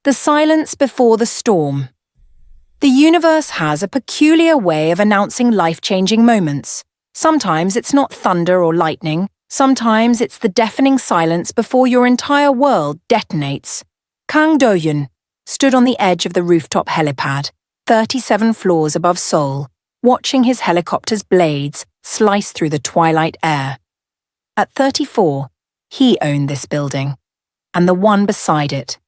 The silence before the storm. The universe has a peculiar way of announcing life-changing moments. Sometimes it's not thunder or lightning. Sometimes it's the deafening silence before your entire world detonates. Kang Dohyun stood on the edge of the rooftop helipad, 37 floors above Seoul, watching his helicopter's blades slice through the twilight air. At 34, he owned this building, and the one beside it,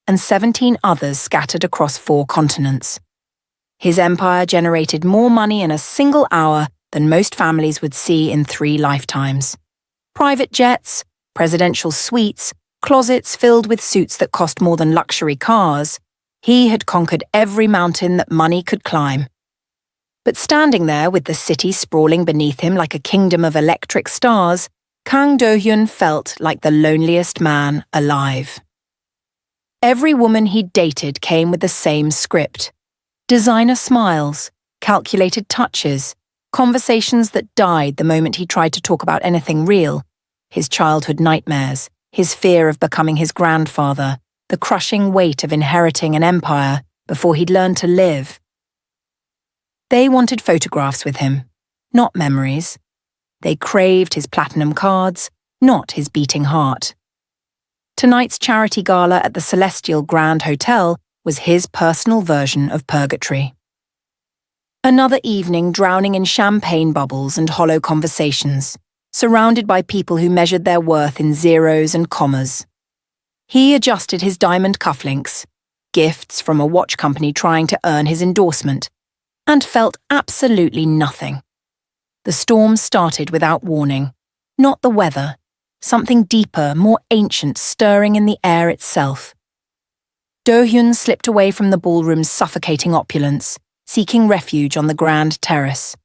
and 17 others scattered across 4 continents. His empire generated more money in a single hour than most families would see in 3 lifetimes. Private jets, presidential suites, closets filled with suits that cost more than luxury cars. He had conquered every mountain that money could climb. But standing there with the city sprawling beneath him like a kingdom of electric stars, Kang Dohyun felt like the loneliest man alive. Every woman he'd dated came with the same script. Designer smiles, calculated touches, conversations that died the moment he tried to talk about anything real. His childhood nightmares, his fear of becoming his grandfather, the crushing weight of inheriting an empire before he'd learned to live. They wanted photographs with him, not memories. They craved his platinum cards, not his beating heart. Tonight's charity gala at the Celestial Grand Hotel was his personal version of purgatory. Another evening drowning in champagne bubbles and hollow conversations, surrounded by people who measured their worth in zeros and commas. He adjusted his diamond cufflinks, gifts from a watch company trying to earn his endorsement, and felt absolutely nothing. The storm started without warning, not the weather, something deeper, more ancient stirring in the air itself. Dohyun slipped away from the ballroom's suffocating opulence, seeking refuge on the grand terrace.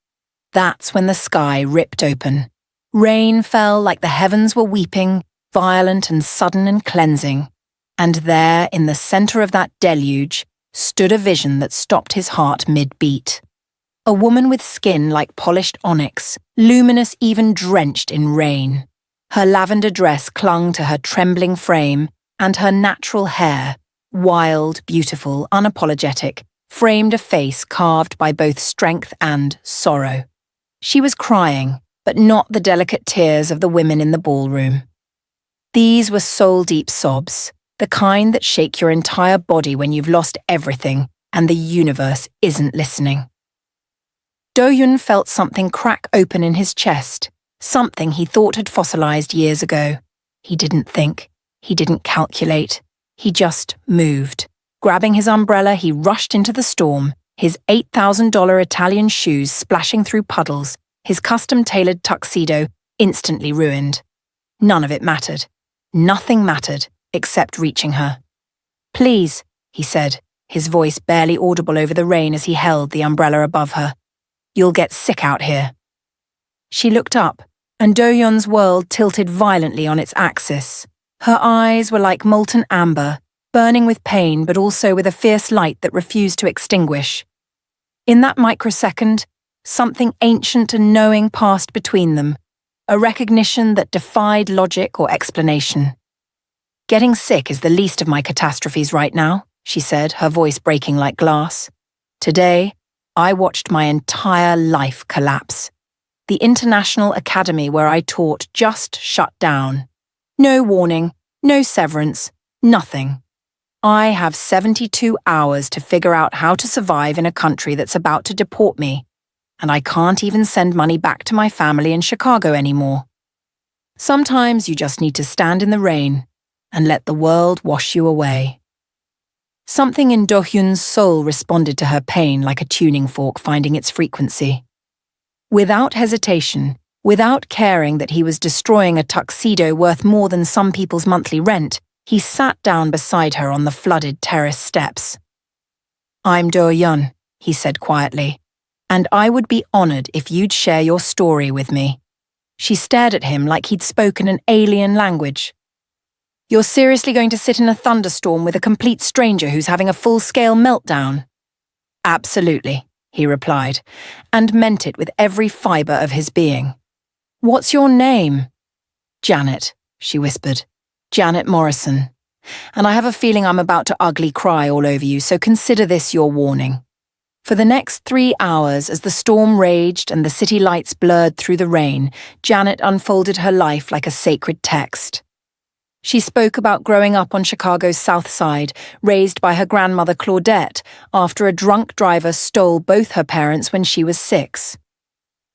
That's when the sky ripped open. Rain fell like the heavens were weeping, violent and sudden and cleansing. And there, in the center of that deluge, stood a vision that stopped his heart mid-beat. A woman with skin like polished onyx, luminous even drenched in rain. Her lavender dress clung to her trembling frame, and her natural hair, wild, beautiful, unapologetic, framed a face carved by both strength and sorrow. She was crying, but not the delicate tears of the women in the ballroom. These were soul-deep sobs, the kind that shake your entire body when you've lost everything and the universe isn't listening. Dohyun felt something crack open in his chest, something he thought had fossilized years ago. He didn't think. He didn't calculate. He just moved. Grabbing his umbrella, he rushed into the storm, his $8,000 Italian shoes splashing through puddles, his custom-tailored tuxedo instantly ruined. None of it mattered. Nothing mattered, except reaching her. "Please," he said, his voice barely audible over the rain as he held the umbrella above her. "You'll get sick out here." She looked up, and Dohyun's world tilted violently on its axis. Her eyes were like molten amber, burning with pain but also with a fierce light that refused to extinguish. In that microsecond, something ancient and knowing passed between them, a recognition that defied logic or explanation. "Getting sick is the least of my catastrophes right now," she said, her voice breaking like glass. "Today, I watched my entire life collapse. The International Academy where I taught just shut down. No warning, no severance, nothing. I have 72 hours to figure out how to survive in a country that's about to deport me, and I can't even send money back to my family in Chicago anymore. Sometimes you just need to stand in the rain and let the world wash you away." Something in Dohyun's soul responded to her pain like a tuning fork finding its frequency. Without hesitation, without caring that he was destroying a tuxedo worth more than some people's monthly rent, he sat down beside her on the flooded terrace steps. "I'm Dohyun," he said quietly, "and I would be honored if you'd share your story with me." She stared at him like he'd spoken an alien language. "You're seriously going to sit in a thunderstorm with a complete stranger who's having a full-scale meltdown?" "Absolutely," he replied, and meant it with every fiber of his being. "What's your name?" "Janet," she whispered. "Janet Morrison. And I have a feeling I'm about to ugly cry all over you, so consider this your warning. For the next 3 hours, as the storm raged and the city lights blurred through the rain, Janet unfolded her life like a sacred text. She spoke about growing up on Chicago's South Side, raised by her grandmother Claudette, after a drunk driver stole both her parents when she was 6.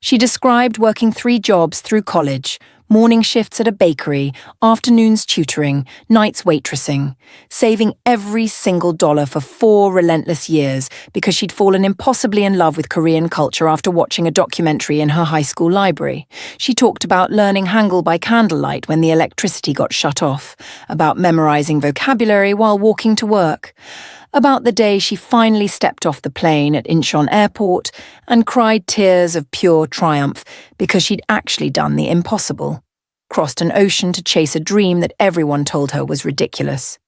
She described working 3 jobs through college: morning shifts at a bakery, afternoons tutoring, nights waitressing, saving every single dollar for 4 relentless years because she'd fallen impossibly in love with Korean culture after watching a documentary in her high school library. She talked about learning Hangul by candlelight when the electricity got shut off, about memorizing vocabulary while walking to work, about the day she finally stepped off the plane at Incheon Airport and cried tears of pure triumph because she'd actually done the impossible, crossed an ocean to chase a dream that everyone told her was ridiculous.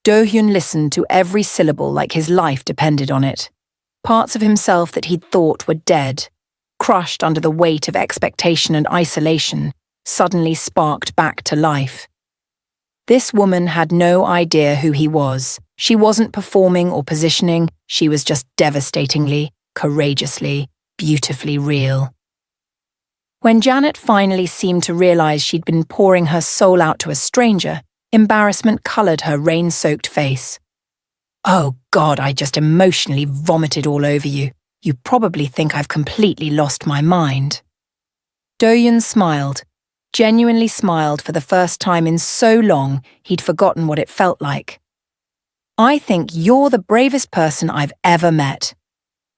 Dohyun listened to every syllable like his life depended on it. Parts of himself that he'd thought were dead, crushed under the weight of expectation and isolation, suddenly sparked back to life. This woman had no idea who he was. She wasn't performing or positioning, she was just devastatingly, courageously, beautifully real. When Janet finally seemed to realize she'd been pouring her soul out to a stranger, embarrassment colored her rain-soaked face. "Oh God, I just emotionally vomited all over you. You probably think I've completely lost my mind." Dohyun smiled, genuinely smiled for the first time in so long he'd forgotten what it felt like. "I think you're the bravest person I've ever met.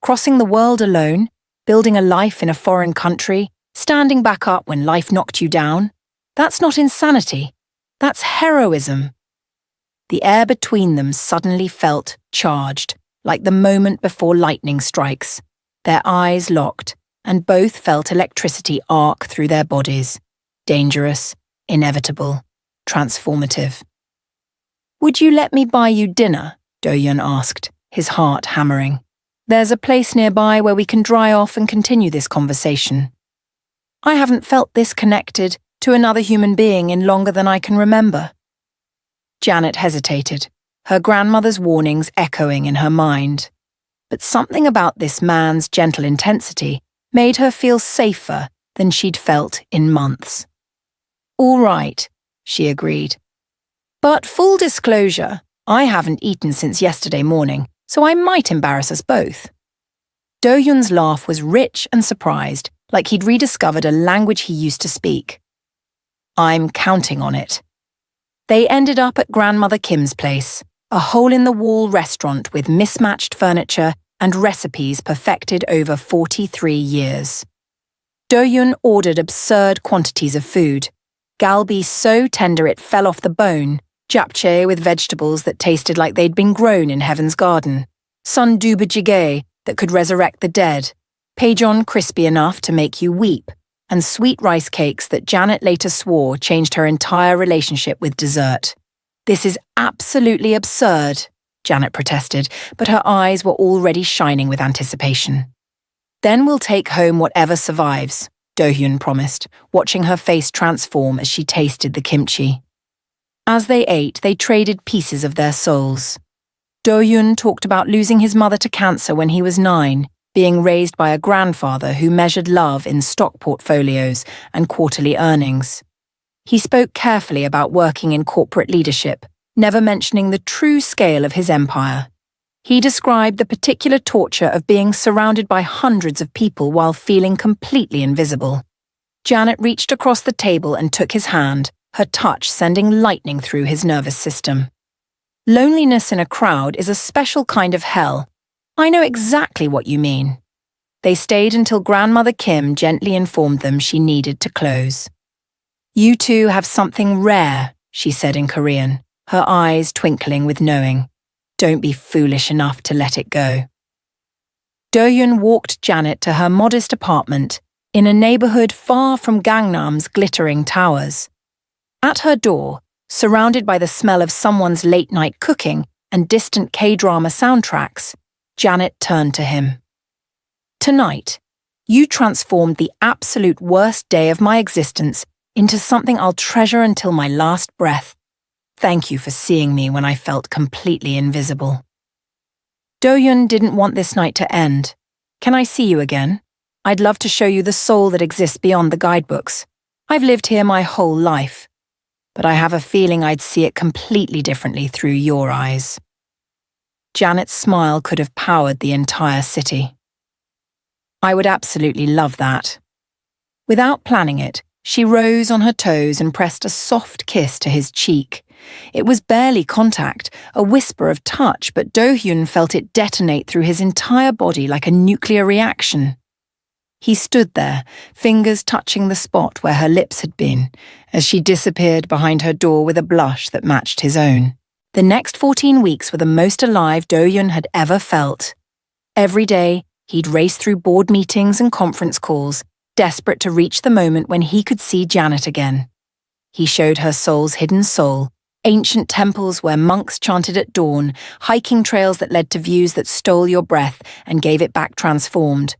Crossing the world alone, building a life in a foreign country, standing back up when life knocked you down. That's not insanity. That's heroism." The air between them suddenly felt charged, like the moment before lightning strikes. Their eyes locked, and both felt electricity arc through their bodies. Dangerous, inevitable, transformative. "Would you let me buy you dinner?" Dohyun asked, his heart hammering. "There's a place nearby where we can dry off and continue this conversation. I haven't felt this connected to another human being in longer than I can remember." Janet hesitated, her grandmother's warnings echoing in her mind. But something about this man's gentle intensity made her feel safer than she'd felt in months. "All right," she agreed. "But full disclosure, I haven't eaten since yesterday morning, so I might embarrass us both." Dohyun's laugh was rich and surprised, like he'd rediscovered a language he used to speak. "I'm counting on it." They ended up at Grandmother Kim's place, a hole-in-the-wall restaurant with mismatched furniture and recipes perfected over 43 years. Dohyun ordered absurd quantities of food. Galbi so tender it fell off the bone, japchae with vegetables that tasted like they'd been grown in heaven's garden, sunduba jjigae that could resurrect the dead, pajeon crispy enough to make you weep, and sweet rice cakes that Janet later swore changed her entire relationship with dessert. "This is absolutely absurd," Janet protested, but her eyes were already shining with anticipation. "Then we'll take home whatever survives," Dohyun promised, watching her face transform as she tasted the kimchi. As they ate, they traded pieces of their souls. Dohyun talked about losing his mother to cancer when he was 9, being raised by a grandfather who measured love in stock portfolios and quarterly earnings. He spoke carefully about working in corporate leadership, never mentioning the true scale of his empire. He described the particular torture of being surrounded by hundreds of people while feeling completely invisible. Janet reached across the table and took his hand, her touch sending lightning through his nervous system. "Loneliness in a crowd is a special kind of hell. I know exactly what you mean." They stayed until Grandmother Kim gently informed them she needed to close. "You two have something rare," she said in Korean, her eyes twinkling with knowing. "Don't be foolish enough to let it go." Dohyun walked Janet to her modest apartment in a neighborhood far from Gangnam's glittering towers. At her door, surrounded by the smell of someone's late-night cooking and distant K-drama soundtracks, Janet turned to him. "Tonight, you transformed the absolute worst day of my existence into something I'll treasure until my last breath. Thank you for seeing me when I felt completely invisible. Dohyun didn't want this night to end. Can I see you again? I'd love to show you the soul that exists beyond the guidebooks. I've lived here my whole life, but I have a feeling I'd see it completely differently through your eyes. Janet's smile could have powered the entire city. I would absolutely love that. Without planning it, she rose on her toes and pressed a soft kiss to his cheek. It was barely contact, a whisper of touch, but Dohyun felt it detonate through his entire body like a nuclear reaction. He stood there, fingers touching the spot where her lips had been, as she disappeared behind her door with a blush that matched his own. The next 14 weeks were the most alive Dohyun had ever felt. Every day, he'd race through board meetings and conference calls, desperate to reach the moment when he could see Janet again. He showed her Seoul's hidden soul, ancient temples where monks chanted at dawn, hiking trails that led to views that stole your breath and gave it back transformed.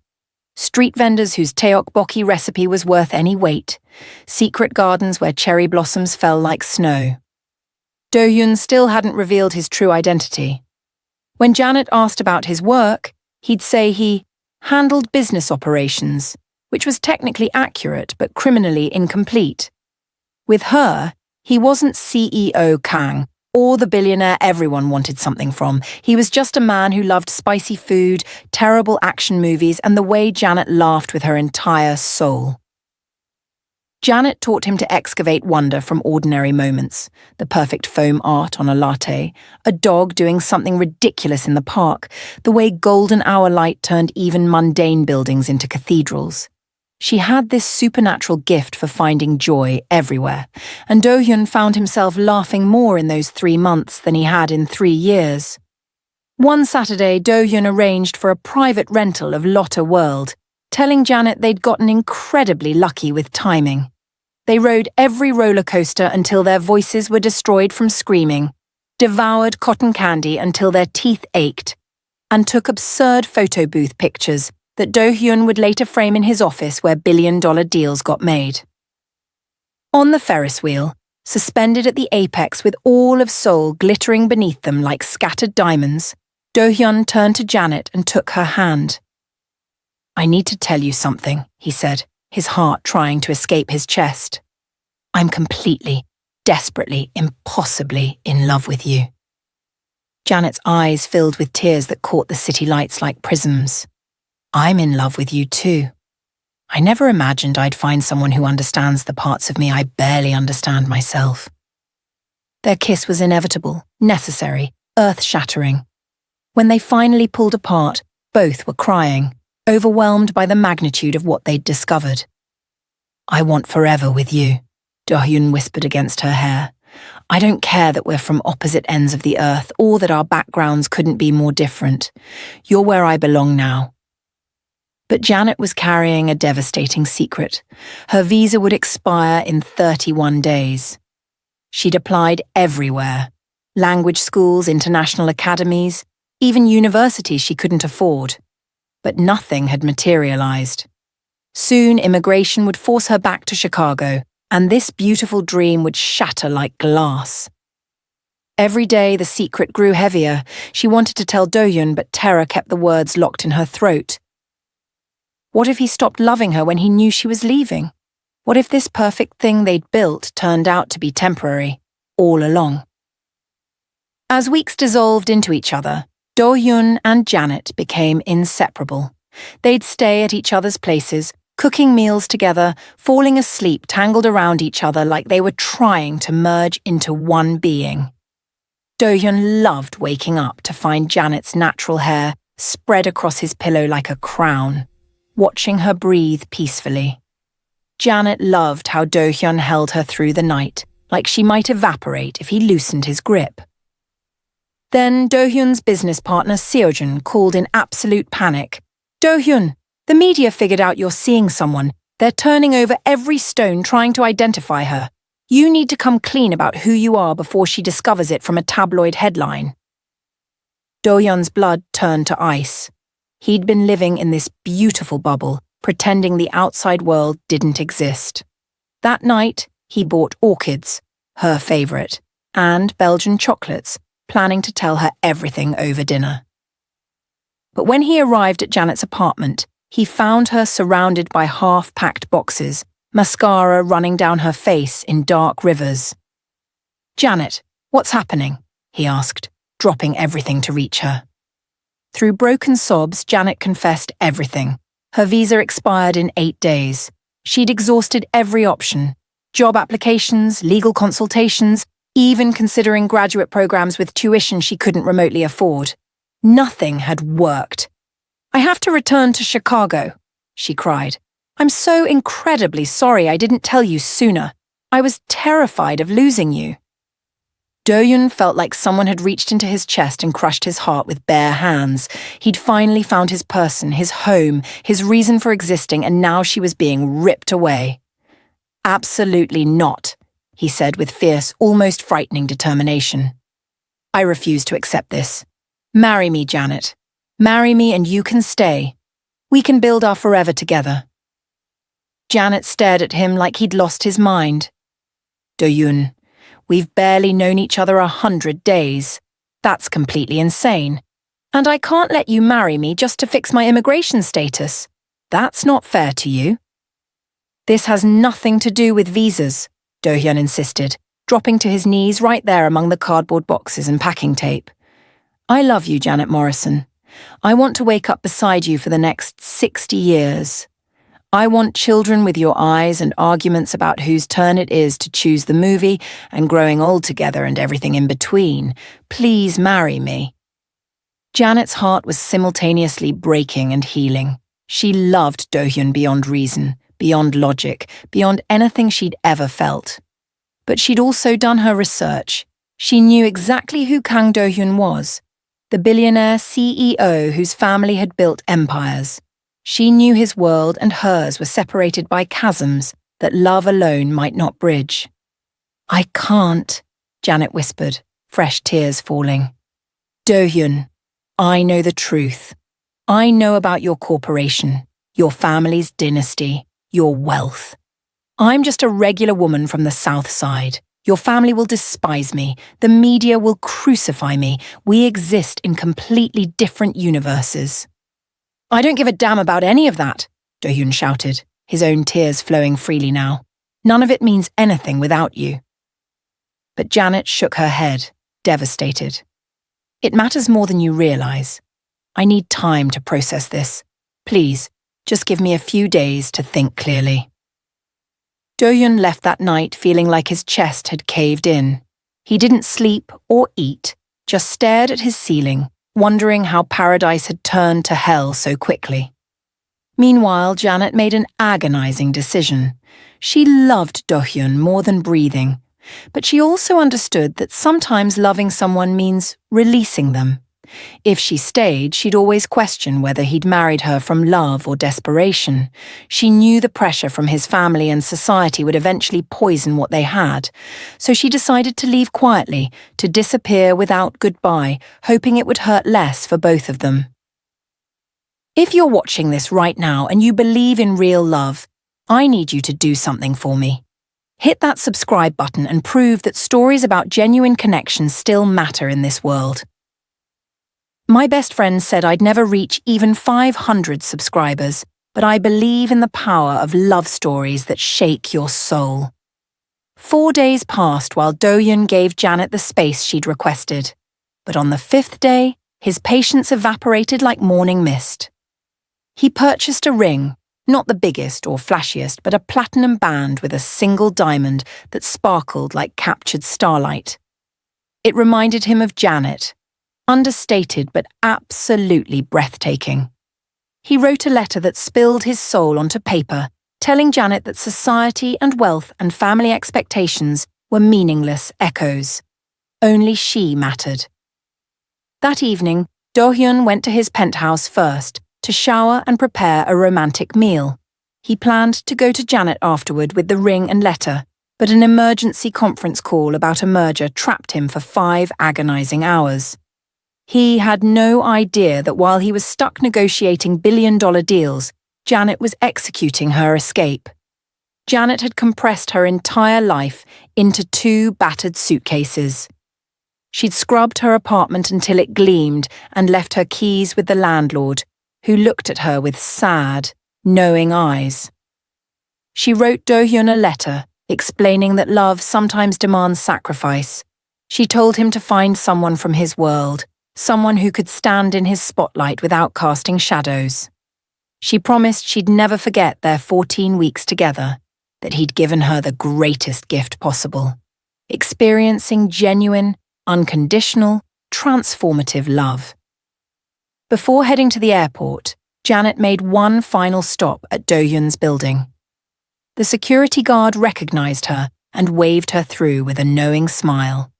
Street vendors whose tteokbokki recipe was worth any weight, secret gardens where cherry blossoms fell like snow. Dohyun still hadn't revealed his true identity. When Janet asked about his work, he'd say he handled business operations, which was technically accurate but criminally incomplete. With her, he wasn't CEO Kang, or the billionaire everyone wanted something from. He was just a man who loved spicy food, terrible action movies, and the way Janet laughed with her entire soul. Janet taught him to excavate wonder from ordinary moments, the perfect foam art on a latte, a dog doing something ridiculous in the park, the way golden hour light turned even mundane buildings into cathedrals. She had this supernatural gift for finding joy everywhere, and Dohyun found himself laughing more in those 3 months than he had in 3 years. One Saturday, Dohyun arranged for a private rental of Lotte World, telling Janet they'd gotten incredibly lucky with timing. They rode every roller coaster until their voices were destroyed from screaming, devoured cotton candy until their teeth ached, and took absurd photo booth pictures that Dohyun would later frame in his office where billion-dollar deals got made. On the Ferris wheel, suspended at the apex with all of Seoul glittering beneath them like scattered diamonds, Dohyun turned to Janet and took her hand. "I need to tell you something," he said, his heart trying to escape his chest. "I'm completely, desperately, impossibly in love with you." Janet's eyes filled with tears that caught the city lights like prisms. "I'm in love with you too. I never imagined I'd find someone who understands the parts of me I barely understand myself." Their kiss was inevitable, necessary, earth-shattering. When they finally pulled apart, both were crying, overwhelmed by the magnitude of what they'd discovered. "I want forever with you," Dohyun whispered against her hair. "I don't care that we're from opposite ends of the earth or that our backgrounds couldn't be more different. You're where I belong now." But Janet was carrying a devastating secret. Her visa would expire in 31 days. She'd applied everywhere. Language schools, international academies, even universities she couldn't afford. But nothing had materialized. Soon immigration would force her back to Chicago, and this beautiful dream would shatter like glass. Every day the secret grew heavier. She wanted to tell Dohyun, but terror kept the words locked in her throat. What if he stopped loving her when he knew she was leaving? What if this perfect thing they'd built turned out to be temporary, all along? As weeks dissolved into each other, Dohyun and Janet became inseparable. They'd stay at each other's places, cooking meals together, falling asleep tangled around each other like they were trying to merge into one being. Dohyun loved waking up to find Janet's natural hair spread across his pillow like a crown, watching her breathe peacefully. Janet loved how Dohyun held her through the night, like she might evaporate if he loosened his grip. Then Dohyun's business partner Seojun called in absolute panic. "Dohyun, the media figured out you're seeing someone. They're turning over every stone trying to identify her. You need to come clean about who you are before she discovers it from a tabloid headline." Dohyun's blood turned to ice. He'd been living in this beautiful bubble, pretending the outside world didn't exist. That night, he bought orchids, her favorite, and Belgian chocolates, planning to tell her everything over dinner. But when he arrived at Janet's apartment, he found her surrounded by half-packed boxes, mascara running down her face in dark rivers. "Janet, what's happening?" he asked, dropping everything to reach her. Through broken sobs, Janet confessed everything. Her visa expired in 8 days. She'd exhausted every option: job applications, legal consultations, even considering graduate programs with tuition she couldn't remotely afford. Nothing had worked. "I have to return to Chicago," she cried. "I'm so incredibly sorry I didn't tell you sooner. I was terrified of losing you." Dohyun felt like someone had reached into his chest and crushed his heart with bare hands. He'd finally found his person, his home, his reason for existing, and now she was being ripped away. "Absolutely not," he said with fierce, almost frightening determination. "I refuse to accept this. Marry me, Janet. Marry me and you can stay. We can build our forever together." Janet stared at him like he'd lost his mind. "Dohyun, we've barely known each other 100 days. That's completely insane. And I can't let you marry me just to fix my immigration status. That's not fair to you." "This has nothing to do with visas," Dohyun insisted, dropping to his knees right there among the cardboard boxes and packing tape. "I love you, Janet Morrison. I want to wake up beside you for the next 60 years. I want children with your eyes and arguments about whose turn it is to choose the movie and growing old together and everything in between. Please marry me." Janet's heart was simultaneously breaking and healing. She loved Dohyun beyond reason, beyond logic, beyond anything she'd ever felt. But she'd also done her research. She knew exactly who Kang Dohyun was, the billionaire CEO whose family had built empires. She knew his world and hers were separated by chasms that love alone might not bridge. "I can't," Janet whispered, fresh tears falling. "Dohyun, I know the truth. I know about your corporation, your family's dynasty, your wealth. I'm just a regular woman from the South Side. Your family will despise me. The media will crucify me. We exist in completely different universes." "I don't give a damn about any of that," Dohyun shouted, his own tears flowing freely now. "None of it means anything without you." But Janet shook her head, devastated. "It matters more than you realize. I need time to process this. Please, just give me a few days to think clearly." Dohyun left that night feeling like his chest had caved in. He didn't sleep or eat, just stared at his ceiling, wondering how paradise had turned to hell so quickly. Meanwhile, Janet made an agonizing decision. She loved Dohyun more than breathing, but she also understood that sometimes loving someone means releasing them. If she stayed, she'd always question whether he'd married her from love or desperation. She knew the pressure from his family and society would eventually poison what they had, so she decided to leave quietly, to disappear without goodbye, hoping it would hurt less for both of them. If you're watching this right now and you believe in real love, I need you to do something for me. Hit that subscribe button and prove that stories about genuine connections still matter in this world. My best friend said I'd never reach even 500 subscribers, but I believe in the power of love stories that shake your soul. 4 days passed while Dohyun gave Janet the space she'd requested, but on the 5th day, his patience evaporated like morning mist. He purchased a ring, not the biggest or flashiest, but a platinum band with a single diamond that sparkled like captured starlight. It reminded him of Janet, understated but absolutely breathtaking. He wrote a letter that spilled his soul onto paper, telling Janet that society and wealth and family expectations were meaningless echoes. Only she mattered. That evening, Dohyun went to his penthouse first, to shower and prepare a romantic meal. He planned to go to Janet afterward with the ring and letter, but an emergency conference call about a merger trapped him for 5 agonizing hours. He had no idea that while he was stuck negotiating billion-dollar deals, Janet was executing her escape. Janet had compressed her entire life into 2 battered suitcases. She'd scrubbed her apartment until it gleamed and left her keys with the landlord, who looked at her with sad, knowing eyes. She wrote Dohyun a letter explaining that love sometimes demands sacrifice. She told him to find someone from his world, someone who could stand in his spotlight without casting shadows. She promised she'd never forget their 14 weeks together, that he'd given her the greatest gift possible, experiencing genuine, unconditional, transformative love. Before heading to the airport, Janet made one final stop at Dohyun's building. The security guard recognized her and waved her through with a knowing smile.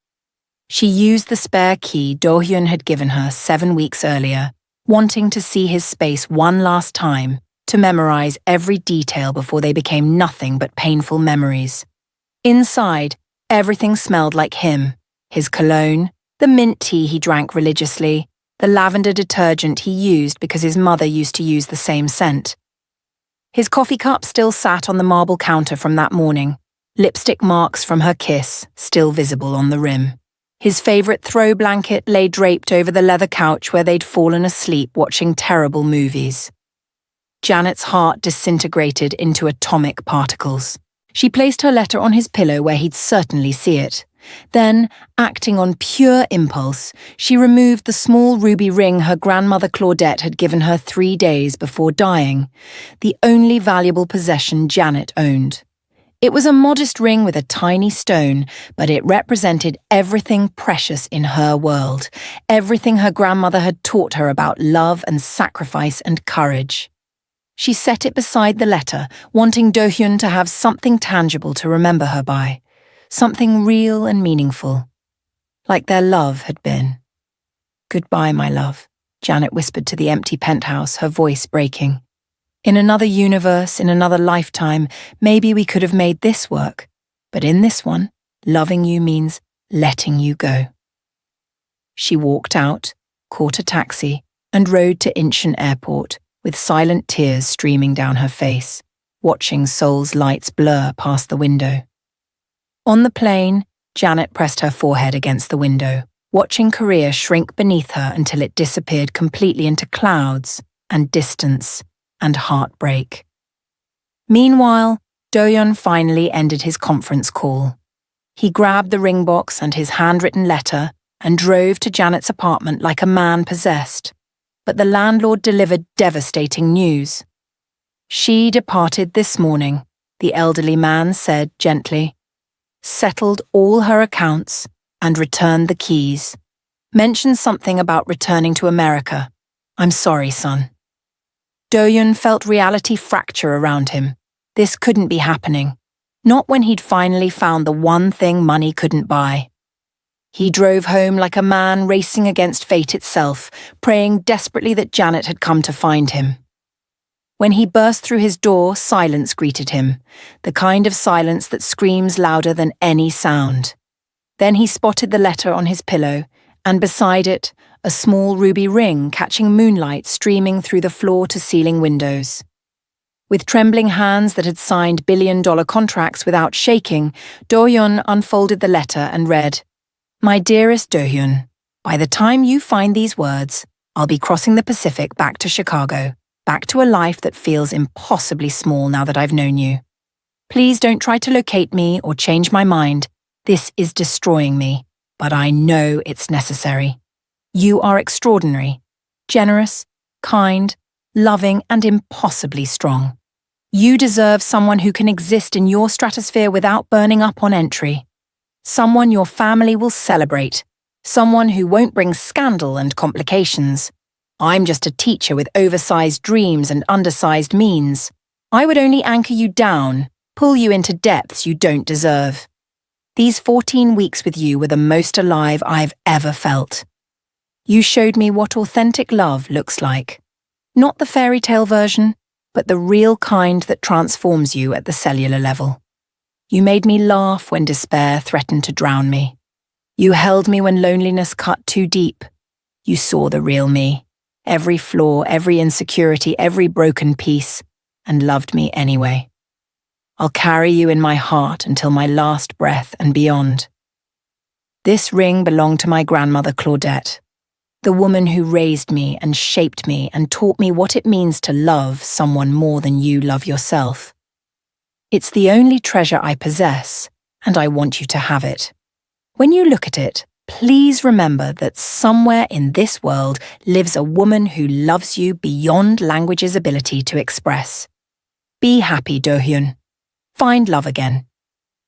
She used the spare key Dohyun had given her 7 weeks earlier, wanting to see his space one last time, to memorize every detail before they became nothing but painful memories. Inside, everything smelled like him: his cologne, the mint tea he drank religiously, the lavender detergent he used because his mother used to use the same scent. His coffee cup still sat on the marble counter from that morning, lipstick marks from her kiss still visible on the rim. His favorite throw blanket lay draped over the leather couch where they'd fallen asleep watching terrible movies. Janet's heart disintegrated into atomic particles. She placed her letter on his pillow where he'd certainly see it. Then, acting on pure impulse, she removed the small ruby ring her grandmother Claudette had given her 3 days before dying, the only valuable possession Janet owned. It was a modest ring with a tiny stone, but it represented everything precious in her world, everything her grandmother had taught her about love and sacrifice and courage. She set it beside the letter, wanting Dohyun to have something tangible to remember her by, something real and meaningful, like their love had been. "Goodbye, my love," Janet whispered to the empty penthouse, her voice breaking. "In another universe, in another lifetime, maybe we could have made this work, but in this one, loving you means letting you go." She walked out, caught a taxi, and rode to Incheon Airport, with silent tears streaming down her face, watching Seoul's lights blur past the window. On the plane, Janet pressed her forehead against the window, watching Korea shrink beneath her until it disappeared completely into clouds and distance and heartbreak. Meanwhile, Dohyun finally ended his conference call. He grabbed the ring box and his handwritten letter and drove to Janet's apartment like a man possessed. But the landlord delivered devastating news. "She departed this morning," the elderly man said gently. "Settled all her accounts and returned the keys. Mentioned something about returning to America. I'm sorry, son." Dohyun felt reality fracture around him. This couldn't be happening. Not when he'd finally found the one thing money couldn't buy. He drove home like a man racing against fate itself, praying desperately that Janet had come to find him. When he burst through his door, silence greeted him, the kind of silence that screams louder than any sound. Then he spotted the letter on his pillow, and beside it, a small ruby ring catching moonlight streaming through the floor-to-ceiling windows. With trembling hands that had signed billion-dollar contracts without shaking, Dohyun unfolded the letter and read, "My dearest Dohyun, by the time you find these words, I'll be crossing the Pacific back to Chicago, back to a life that feels impossibly small now that I've known you. Please don't try to locate me or change my mind. This is destroying me, but I know it's necessary. You are extraordinary, generous, kind, loving, and impossibly strong. You deserve someone who can exist in your stratosphere without burning up on entry. Someone your family will celebrate. Someone who won't bring scandal and complications. I'm just a teacher with oversized dreams and undersized means. I would only anchor you down, pull you into depths you don't deserve. These 14 weeks with you were the most alive I've ever felt. You showed me what authentic love looks like. Not the fairy tale version, but the real kind that transforms you at the cellular level. You made me laugh when despair threatened to drown me. You held me when loneliness cut too deep. You saw the real me, every flaw, every insecurity, every broken piece, and loved me anyway. I'll carry you in my heart until my last breath and beyond. This ring belonged to my grandmother Claudette, the woman who raised me and shaped me and taught me what it means to love someone more than you love yourself. It's the only treasure I possess, and I want you to have it. When you look at it, please remember that somewhere in this world lives a woman who loves you beyond language's ability to express. Be happy, Dohyun. Find love again.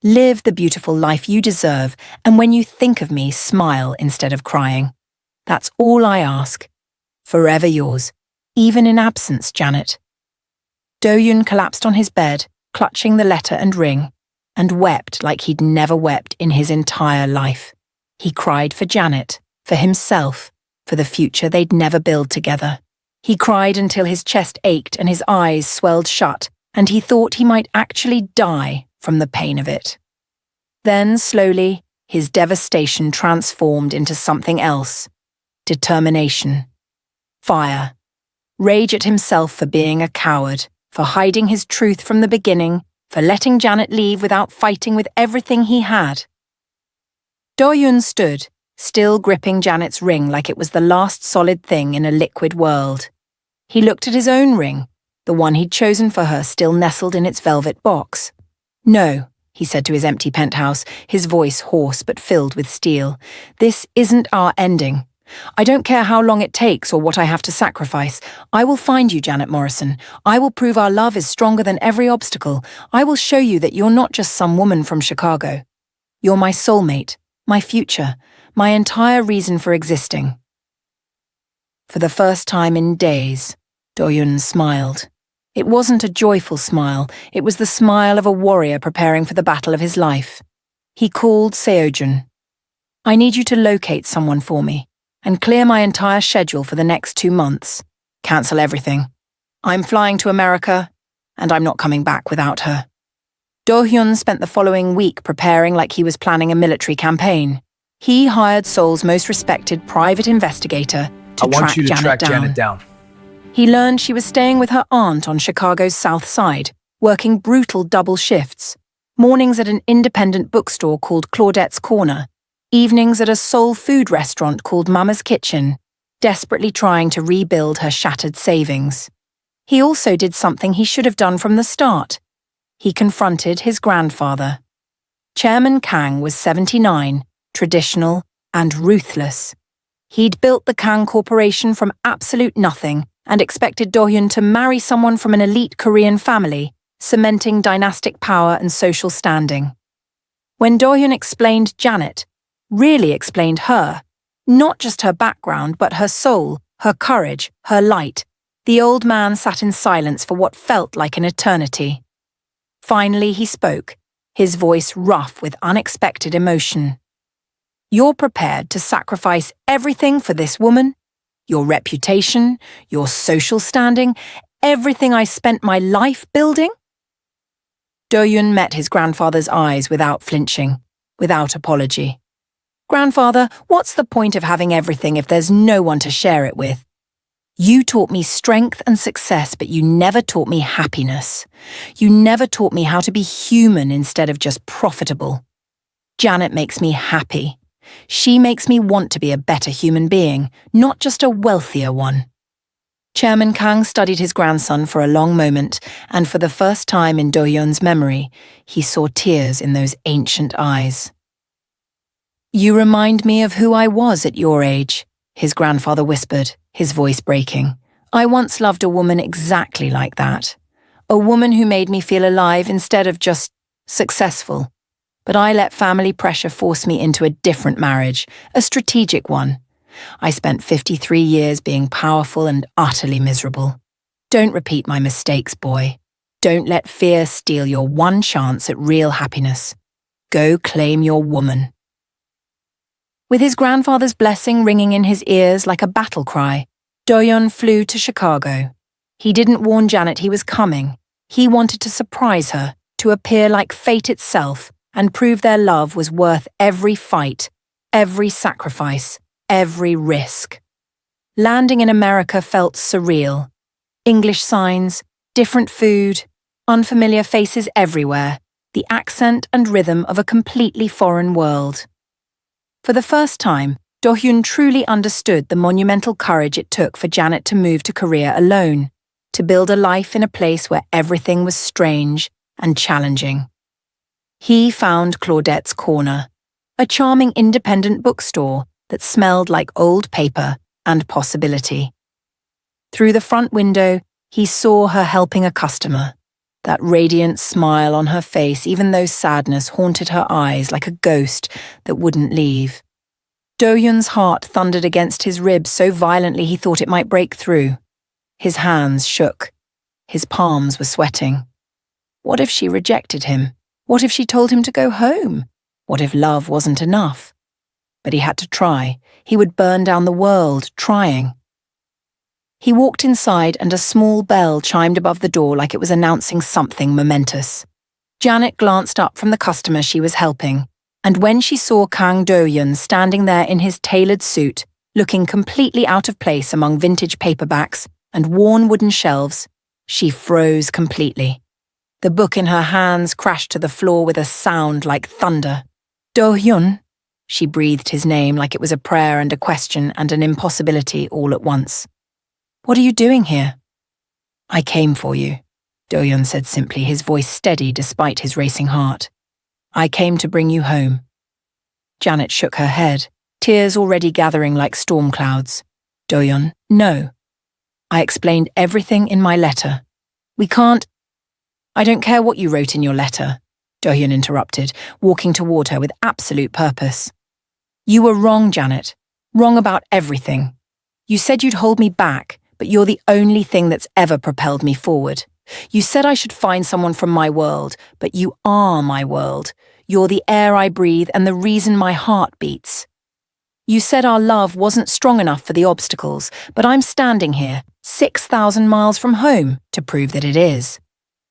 Live the beautiful life you deserve, and when you think of me, smile instead of crying. That's all I ask. Forever yours, even in absence, Janet. Dohyun collapsed on his bed, clutching the letter and ring, and wept like he'd never wept in his entire life. He cried for Janet, for himself, for the future they'd never build together. He cried until his chest ached and his eyes swelled shut, and he thought he might actually die from the pain of it. Then, slowly, his devastation transformed into something else. Determination. Fire. Rage at himself for being a coward, for hiding his truth from the beginning, for letting Janet leave without fighting with everything he had. Dohyun stood, still gripping Janet's ring like it was the last solid thing in a liquid world. He looked at his own ring, the one he'd chosen for her still nestled in its velvet box. No, he said to his empty penthouse, his voice hoarse but filled with steel. This isn't our ending. I don't care how long it takes or what I have to sacrifice. I will find you, Janet Morrison. I will prove our love is stronger than every obstacle. I will show you that you're not just some woman from Chicago. You're my soulmate, my future, my entire reason for existing. For the first time in days, Dohyun smiled. It wasn't a joyful smile, it was the smile of a warrior preparing for the battle of his life. He called Seojun. I need you to locate someone for me, and clear my entire schedule for the next 2 months. Cancel everything. I'm flying to America, and I'm not coming back without her. Dohyun spent the following week preparing like he was planning a military campaign. He hired Seoul's most respected private investigator to track Janet down. He learned she was staying with her aunt on Chicago's South Side, working brutal double shifts, mornings at an independent bookstore called Claudette's Corner, evenings at a soul food restaurant called Mama's Kitchen, desperately trying to rebuild her shattered savings. He also did something he should have done from the start. He confronted his grandfather. Chairman Kang was 79, traditional and ruthless. He'd built the Kang Corporation from absolute nothing and expected Dohyun to marry someone from an elite Korean family, cementing dynastic power and social standing. When Dohyun explained Janet, really explained her, not just her background but her soul, her courage, her light, the old man sat in silence for what felt like an eternity. Finally he spoke, his voice rough with unexpected emotion. You're prepared to sacrifice everything for this woman? Your reputation, your social standing, everything I spent my life building? Dohyun met his grandfather's eyes without flinching, without apology. Grandfather, what's the point of having everything if there's no one to share it with? You taught me strength and success, but you never taught me happiness. You never taught me how to be human instead of just profitable. Janet makes me happy. She makes me want to be a better human being, not just a wealthier one. Chairman Kang studied his grandson for a long moment, and for the first time in Dohyun's memory, he saw tears in those ancient eyes. You remind me of who I was at your age, his grandfather whispered, his voice breaking. I once loved a woman exactly like that. A woman who made me feel alive instead of just successful. But I let family pressure force me into a different marriage, a strategic one. I spent 53 years being powerful and utterly miserable. Don't repeat my mistakes, boy. Don't let fear steal your one chance at real happiness. Go claim your woman. With his grandfather's blessing ringing in his ears like a battle cry, Dohyun flew to Chicago. He didn't warn Janet he was coming. He wanted to surprise her, to appear like fate itself, and prove their love was worth every fight, every sacrifice, every risk. Landing in America felt surreal. English signs, different food, Unfamiliar faces everywhere, the accent and rhythm of a completely foreign world. For the first time, Dohyun truly understood the monumental courage it took for Janet to move to Korea alone, to build a life in a place where everything was strange and challenging. He found Claudette's Corner, a charming independent bookstore that smelled like old paper and possibility. Through the front window, he saw her helping a customer, that radiant smile on her face even though sadness haunted her eyes like a ghost that wouldn't leave. Dohyun's heart thundered against his ribs so violently he thought it might break through. His hands shook. His palms were sweating. What if she rejected him? What if she told him to go home? What if love wasn't enough? But he had to try. He would burn down the world trying. He walked inside and a small bell chimed above the door like it was announcing something momentous. Janet glanced up from the customer she was helping, and when she saw Kang Dohyun standing there in his tailored suit, looking completely out of place among vintage paperbacks and worn wooden shelves, she froze completely. The book in her hands crashed to the floor with a sound like thunder. Dohyun, she breathed his name like it was a prayer and a question and an impossibility all at once. What are you doing here? I came for you, Dohyun said simply, his voice steady despite his racing heart. I came to bring you home. Janet shook her head, tears already gathering like storm clouds. Dohyun, no. I explained everything in my letter. We can't. I don't care what you wrote in your letter, Dohyun interrupted, walking toward her with absolute purpose. You were wrong, Janet. Wrong about everything. You said you'd hold me back, but you're the only thing that's ever propelled me forward. You said I should find someone from my world, but you are my world. You're the air I breathe and the reason my heart beats. You said our love wasn't strong enough for the obstacles, but I'm standing here, 6,000 miles from home, to prove that it is.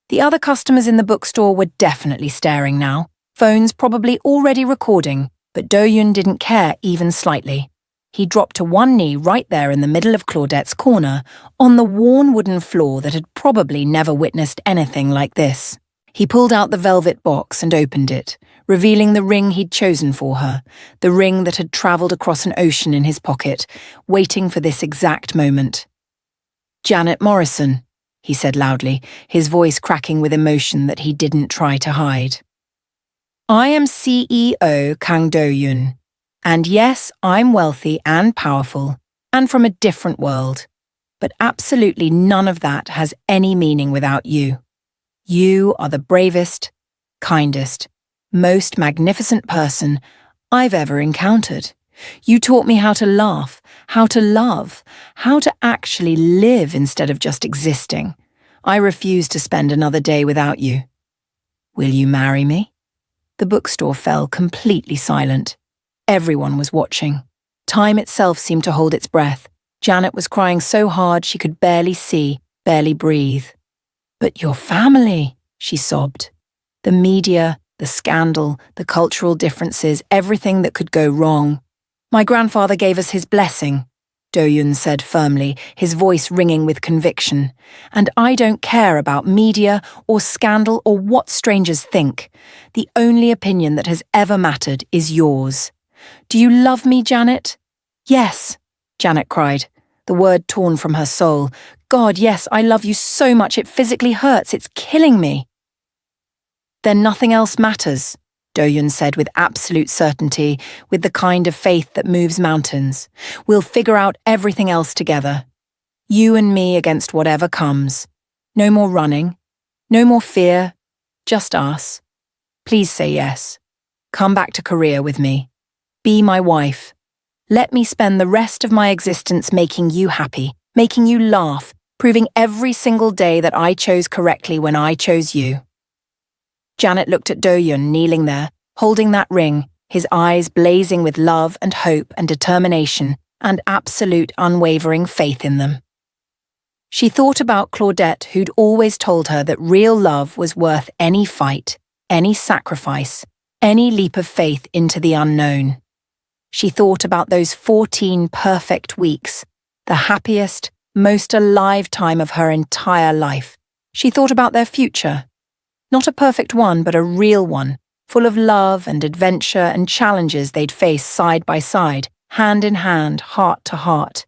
The other customers in the bookstore were definitely staring now, phones probably already recording, but Dohyun didn't care even slightly. He dropped to one knee right there in the middle of Claudette's Corner, on the worn wooden floor that had probably never witnessed anything like this. He pulled out the velvet box and opened it, revealing the ring he'd chosen for her, the ring that had travelled across an ocean in his pocket, waiting for this exact moment. Janet Morrison, he said loudly, his voice cracking with emotion that he didn't try to hide. I am CEO Kang Dohyun. And yes, I'm wealthy and powerful, and from a different world. But absolutely none of that has any meaning without you. You are the bravest, kindest, most magnificent person I've ever encountered. You taught me how to laugh, how to love, how to actually live instead of just existing. I refuse to spend another day without you. Will you marry me? The bookstore fell completely silent. Everyone was watching. Time itself seemed to hold its breath. Janet was crying so hard she could barely see, barely breathe. But your family, she sobbed. The media, the scandal, the cultural differences, everything that could go wrong. My grandfather gave us his blessing, Dohyun said firmly, his voice ringing with conviction. And I don't care about media or scandal or what strangers think. The only opinion that has ever mattered is yours. Do you love me, Janet? Yes, Janet cried, the word torn from her soul. God, yes, I love you so much it physically hurts, it's killing me. Then nothing else matters, Dohyun said with absolute certainty, with the kind of faith that moves mountains. We'll figure out everything else together. You and me against whatever comes. No more running, no more fear, just us. Please say yes. Come back to Korea with me. Be my wife. Let me spend the rest of my existence making you happy, making you laugh, proving every single day that I chose correctly when I chose you. Janet looked at Dohyun kneeling there, holding that ring, his eyes blazing with love and hope and determination and absolute unwavering faith in them. She thought about Claudette, who'd always told her that real love was worth any fight, any sacrifice, any leap of faith into the unknown. She thought about those 14 perfect weeks, the happiest, most alive time of her entire life. She thought about their future, Not a perfect one, but a real one, full of love and adventure and challenges they'd face side by side, hand in hand, heart to heart.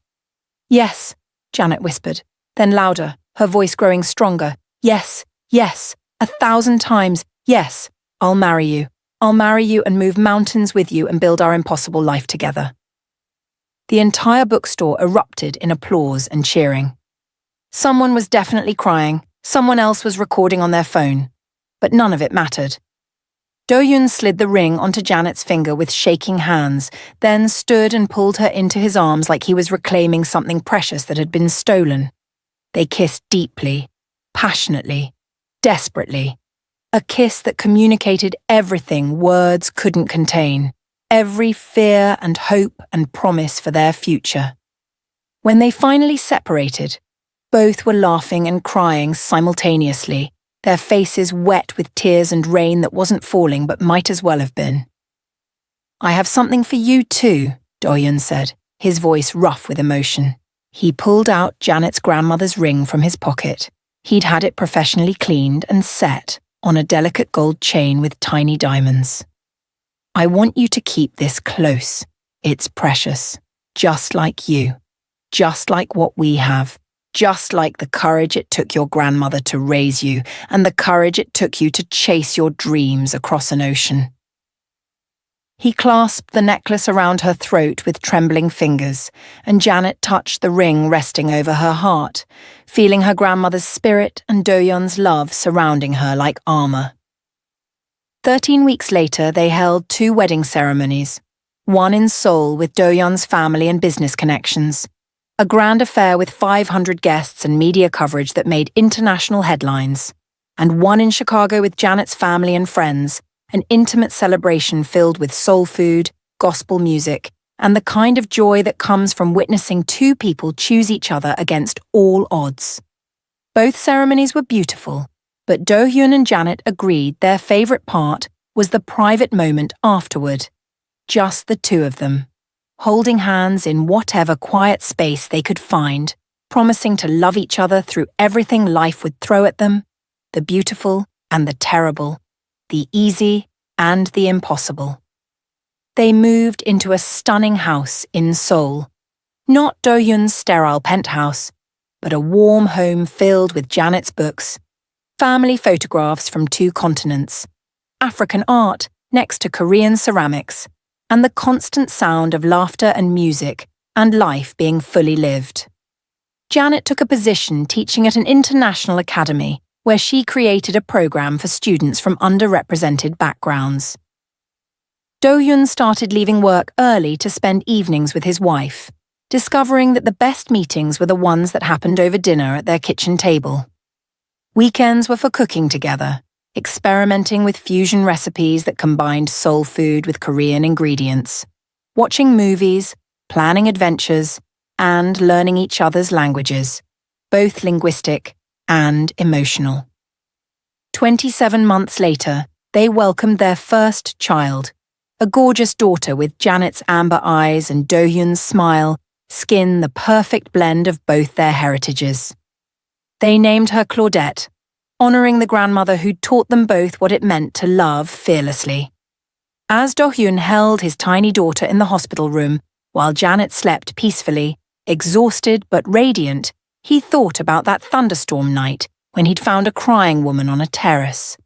"Yes," Janet whispered, then louder, her voice growing stronger. "Yes, yes, 1,000 times, yes, I'll marry you. I'll marry you and move mountains with you and build our impossible life together." The entire bookstore erupted in applause and cheering. Someone was definitely crying, someone else was recording on their phone, but none of it mattered. Dohyun slid the ring onto Janet's finger with shaking hands, then stood and pulled her into his arms like he was reclaiming something precious that had been stolen. They kissed deeply, passionately, desperately. A kiss that communicated everything words couldn't contain, every fear and hope and promise for their future. When they finally separated, both were laughing and crying simultaneously, their faces wet with tears and rain that wasn't falling but might as well have been. "I have something for you too," Dohyun said, his voice rough with emotion. He pulled out Janet's grandmother's ring from his pocket. He'd had it professionally cleaned and set on a delicate gold chain with tiny diamonds. "I want you to keep this close. It's precious, just like you, just like what we have. Just like the courage it took your grandmother to raise you and the courage it took you to chase your dreams across an ocean." He clasped the necklace around her throat with trembling fingers, and Janet touched the ring resting over her heart, feeling her grandmother's spirit and Dohyun's love surrounding her like armor. 13 weeks later, they held 2 wedding ceremonies, one in Seoul with Dohyun's family and business connections, a grand affair with 500 guests and media coverage that made international headlines, and one in Chicago with Janet's family and friends, an intimate celebration filled with soul food, gospel music, and the kind of joy that comes from witnessing 2 people choose each other against all odds. Both ceremonies were beautiful, but Dohyun and Janet agreed their favorite part was the private moment afterward, just the 2 of them, holding hands in whatever quiet space they could find, promising to love each other through everything life would throw at them, the beautiful and the terrible, the easy and the impossible. They moved into a stunning house in Seoul, not Dohyun's sterile penthouse, but a warm home filled with Janet's books, family photographs from 2 continents, African art next to Korean ceramics, and the constant sound of laughter and music and life being fully lived. Janet took a position teaching at an international academy where she created a program for students from underrepresented backgrounds. Dohyun started leaving work early to spend evenings with his wife, discovering that the best meetings were the ones that happened over dinner at their kitchen table. Weekends were for cooking together, experimenting with fusion recipes that combined soul food with Korean ingredients, watching movies, planning adventures, and learning each other's languages, both linguistic and emotional. 27 months later, they welcomed their first child, a gorgeous daughter with Janet's amber eyes and Dohyun's smile, skin the perfect blend of both their heritages. They named her Claudette, honoring the grandmother who'd taught them both what it meant to love fearlessly. As Dohyun held his tiny daughter in the hospital room, while Janet slept peacefully, exhausted but radiant, he thought about that thunderstorm night when he'd found a crying woman on a terrace.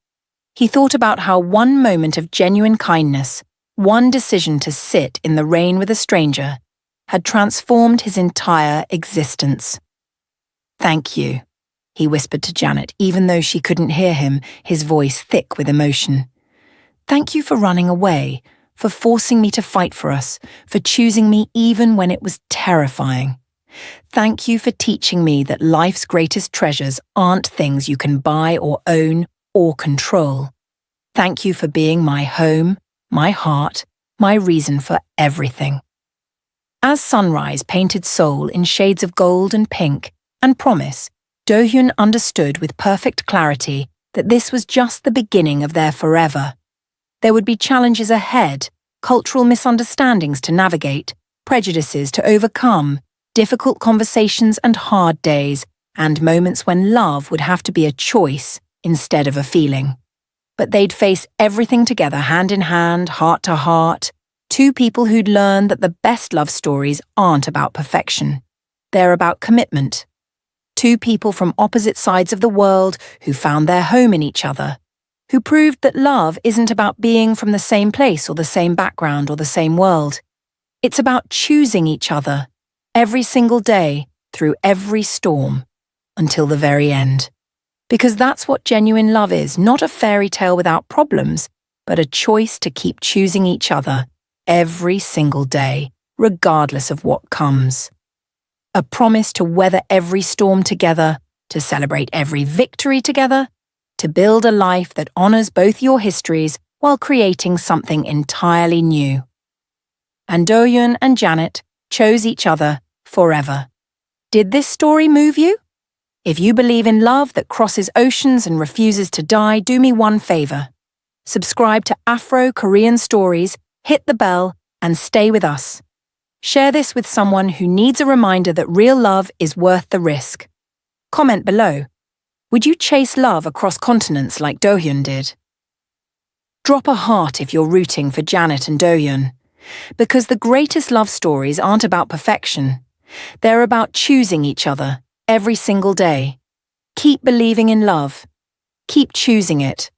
He thought about how one moment of genuine kindness, one decision to sit in the rain with a stranger, had transformed his entire existence. "Thank you," he whispered to Janet, even though she couldn't hear him, his voice thick with emotion. "Thank you for running away, for forcing me to fight for us, for choosing me even when it was terrifying. Thank you for teaching me that life's greatest treasures aren't things you can buy or own or control. Thank you for being my home, my heart, my reason for everything." As sunrise painted Seoul in shades of gold and pink and promise, Dohyun understood with perfect clarity that this was just the beginning of their forever. There would be challenges ahead, cultural misunderstandings to navigate, prejudices to overcome, difficult conversations and hard days, and moments when love would have to be a choice instead of a feeling. but they'd face everything together, hand in hand, heart to heart. Two people who'd learned that the best love stories aren't about perfection. They're about commitment. Two people from opposite sides of the world who found their home in each other, who proved that love isn't about being from the same place or the same background or the same world. It's about choosing each other every single day through every storm until the very end. Because that's what genuine love is, not a fairy tale without problems, but a choice to keep choosing each other every single day, regardless of what comes. A promise to weather every storm together, to celebrate every victory together, to build a life that honors both your histories while creating something entirely new. And Dohyun and Janet chose each other forever. Did this story move you? If you believe in love that crosses oceans and refuses to die, do me one favor. Subscribe to Afro Korean Stories, hit the bell, and stay with us. Share this with someone who needs a reminder that real love is worth the risk. Comment below. Would you chase love across continents like Dohyun did? Drop a heart if you're rooting for Janet and Dohyun. Because the greatest love stories aren't about perfection. They're about choosing each other every single day. Keep believing in love. Keep choosing it.